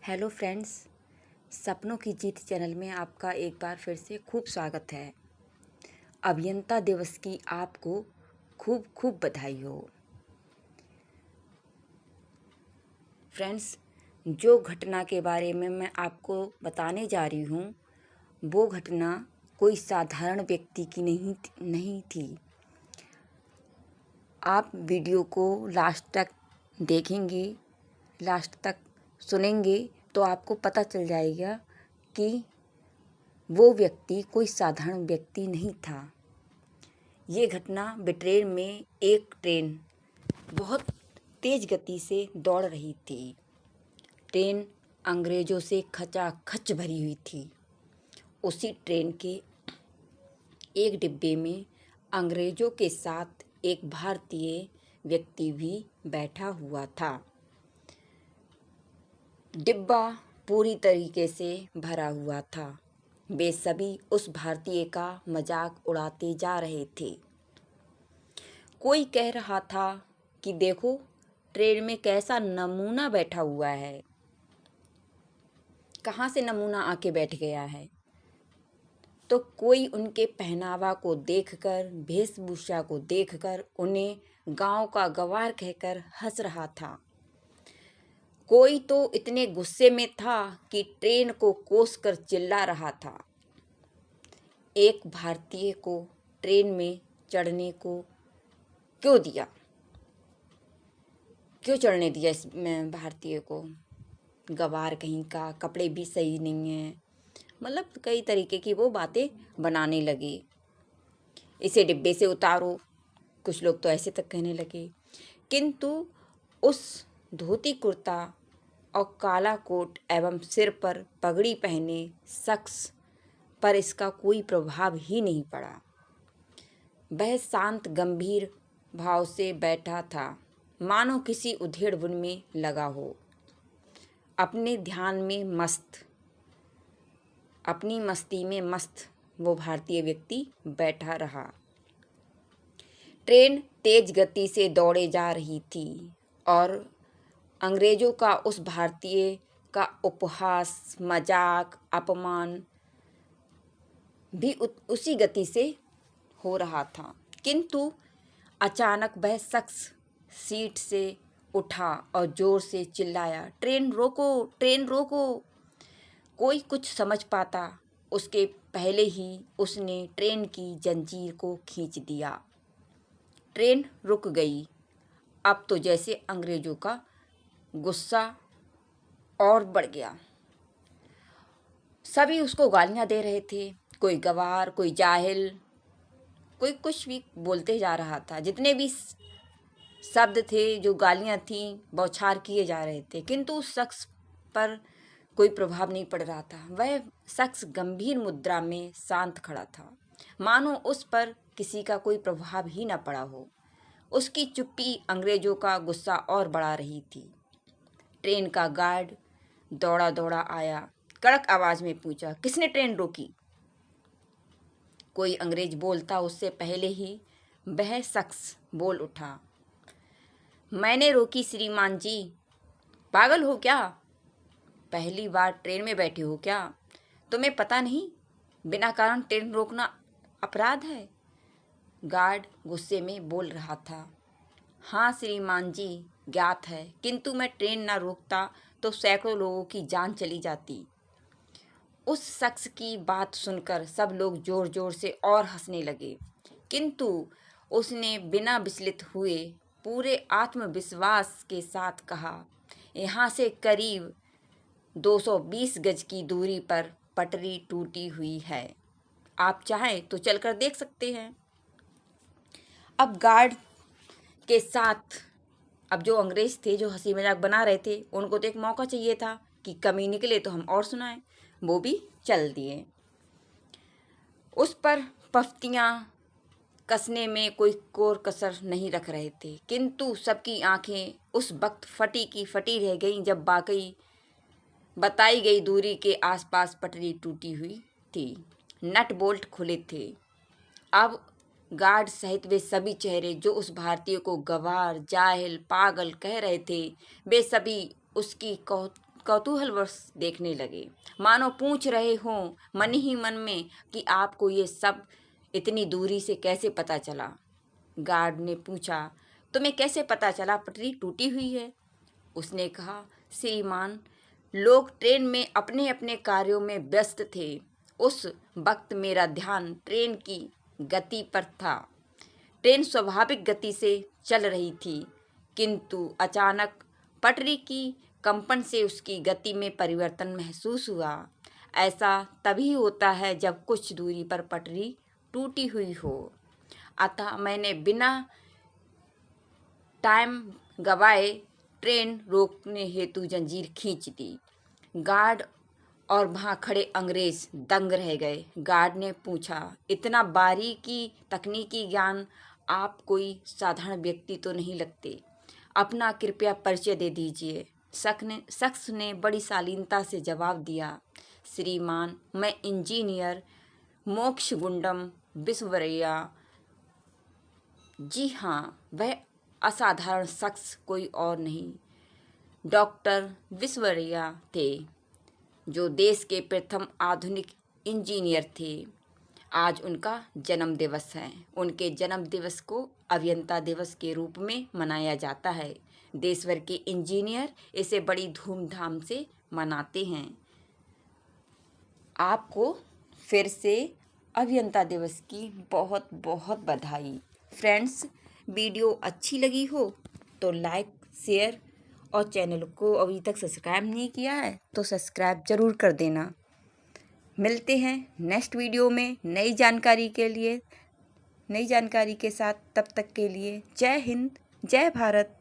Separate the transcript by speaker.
Speaker 1: Hello friends, सपनों की जीत channel में आपका एक बार फिर से खूब स्वागत है। अभियंता दिवस की आपको खूब खूब बधाई हो। फ्रेंड्स, जो घटना के बारे में मैं आपको बताने जा रही हूँ वो घटना कोई साधारण व्यक्ति की नहीं थी। आप वीडियो को लास्ट तक देखेंगे, लास्ट तक सुनेंगे तो आपको पता चल जाएगा कि वो व्यक्ति कोई साधारण व्यक्ति नहीं था। ये घटना ब्रिटेन में एक ट्रेन बहुत तेज गति से दौड़ रही थी। ट्रेन अंग्रेज़ों से खचाखच भरी हुई थी। उसी ट्रेन के एक डिब्बे में अंग्रेज़ों के साथ एक भारतीय व्यक्ति भी बैठा हुआ था। डिब्बा पूरी तरीके से भरा हुआ था। वे सभी उस भारतीय का मजाक उड़ाते जा रहे थे। कोई कह रहा था कि देखो, ट्रेन में कैसा नमूना बैठा हुआ है, कहाँ से नमूना आके बैठ गया है। तो कोई उनके पहनावा को देखकर, वेशभूषा को देखकर उन्हें गांव का गवार कहकर हंस रहा था। कोई तो इतने गुस्से में था कि ट्रेन को कोसकर चिल्ला रहा था। एक भारतीय को ट्रेन में चढ़ने को क्यों दिया? क्यों चढ़ने दिया इस भारतीय को? गवार कहीं का, कपड़े भी सही नहीं हैं, मतलब कई तरीके की वो बातें बनाने लगे। इसे डिब्बे से उतारो, कुछ लोग तो ऐसे तक कहने लगे। किंतु उस धोती कुर्ता और काला कोट एवं सिर पर पगड़ी पहने शख्स पर इसका कोई प्रभाव ही नहीं पड़ा। वह शांत गंभीर भाव से बैठा था, मानो किसी उधेड़ बुन में लगा हो। अपने ध्यान में मस्त, अपनी मस्ती में मस्त वो भारतीय व्यक्ति बैठा रहा। ट्रेन तेज गति से दौड़े जा रही थी और अंग्रेजों का उस भारतीय का उपहास, मजाक, अपमान भी उसी गति से हो रहा था। किंतु अचानक वह शख्स सीट से उठा और जोर से चिल्लाया, ट्रेन रोको, ट्रेन रोको। कोई कुछ समझ पाता उसके पहले ही उसने ट्रेन की जंजीर को खींच दिया। ट्रेन रुक गई। अब तो जैसे अंग्रेजों का गुस्सा और बढ़ गया। सभी उसको गालियां दे रहे थे, कोई गवार, कोई जाहिल, कोई कुछ भी बोलते जा रहा था। जितने भी शब्द थे, जो गालियां थीं, बौछार किए जा रहे थे, किंतु उस शख्स पर कोई प्रभाव नहीं पड़ रहा था। वह शख्स गंभीर मुद्रा में शांत खड़ा था, मानो उस पर किसी का कोई प्रभाव ही न पड़ा हो। उसकी चुप्पी अंग्रेजों का गुस्सा और बढ़ा रही थी। ट्रेन का गार्ड दौड़ा दौड़ा आया, कड़क आवाज में पूछा, किसने ट्रेन रोकी? कोई अंग्रेज बोलता उससे पहले ही वह शख्स बोल उठा, मैंने रोकी श्रीमान जी। पागल हो क्या? पहली बार ट्रेन में बैठे हो क्या? तुम्हें पता नहीं बिना कारण ट्रेन रोकना अपराध है? गार्ड गुस्से में बोल रहा था, हाँ श्रीमान जी, ज्ञात है, किंतु मैं ट्रेन ना रोकता तो सैकड़ों लोगों की जान चली जाती। उस शख्स की बात सुनकर सब लोग जोर जोर से और हंसने लगे, किंतु उसने बिना विचलित हुए पूरे आत्मविश्वास के साथ कहा, यहाँ से करीब 220 गज की दूरी पर पटरी टूटी हुई है, आप चाहें तो चलकर देख सकते हैं। अब गार्ड के साथ अब जो अंग्रेज थे, जो हंसी मजाक बना रहे थे, उनको तो एक मौका चाहिए था कि कमी निकले तो हम और सुनाएं। वो भी चल दिए। उस पर पफ्तियाँ कसने में कोई कोर कसर नहीं रख रहे थे, किंतु सबकी आंखें उस वक्त फटी की फटी रह गईं जब वाकई बताई गई दूरी के आसपास पटरी टूटी हुई थी। नट बोल्ट खुले थे। अब गार्ड सहित वे सभी चेहरे जो उस भारतीय को गवार, जाहिल, पागल कह रहे थे, वे सभी उसकी कौतूहलवश देखने लगे, मानो पूछ रहे हों मन ही मन में कि आपको ये सब इतनी दूरी से कैसे पता चला। गार्ड ने पूछा, तुम्हें कैसे पता चला पटरी टूटी हुई है? उसने कहा, श्रीमान, लोग ट्रेन में अपने अपने कार्यों में व्यस्त थे। उस वक्त मेरा ध्यान ट्रेन की गति पर था। ट्रेन स्वाभाविक गति से चल रही थी, किंतु अचानक पटरी की कंपन से उसकी गति में परिवर्तन महसूस हुआ। ऐसा तभी होता है जब कुछ दूरी पर पटरी टूटी हुई हो। अतः मैंने बिना टाइम गवाए ट्रेन रोकने हेतु जंजीर खींच दी। गार्ड और वहाँ खड़े अंग्रेज दंग रह गए। गार्ड ने पूछा, इतना बारीकी तकनीकी ज्ञान, आप कोई साधारण व्यक्ति तो नहीं लगते, अपना कृपया परिचय दे दीजिए। शख्स ने बड़ी शालीनता से जवाब दिया, श्रीमान, मैं इंजीनियर मोक्षगुंडम विश्ववैया। जी हाँ, वह असाधारण शख्स कोई और नहीं, डॉक्टर विश्ववैया थे, जो देश के प्रथम आधुनिक इंजीनियर थे। आज उनका जन्म दिवस है। उनके जन्म दिवस को अभियंता दिवस के रूप में मनाया जाता है। देश भर के इंजीनियर इसे बड़ी धूमधाम से मनाते हैं। आपको फिर से अभियंता दिवस की बहुत बहुत बधाई। फ्रेंड्स, वीडियो अच्छी लगी हो तो लाइक, शेयर और चैनल को अभी तक सब्सक्राइब नहीं किया है तो सब्सक्राइब ज़रूर कर देना। मिलते हैं नेक्स्ट वीडियो में नई जानकारी के साथ। तब तक के लिए जय हिंद, जय भारत।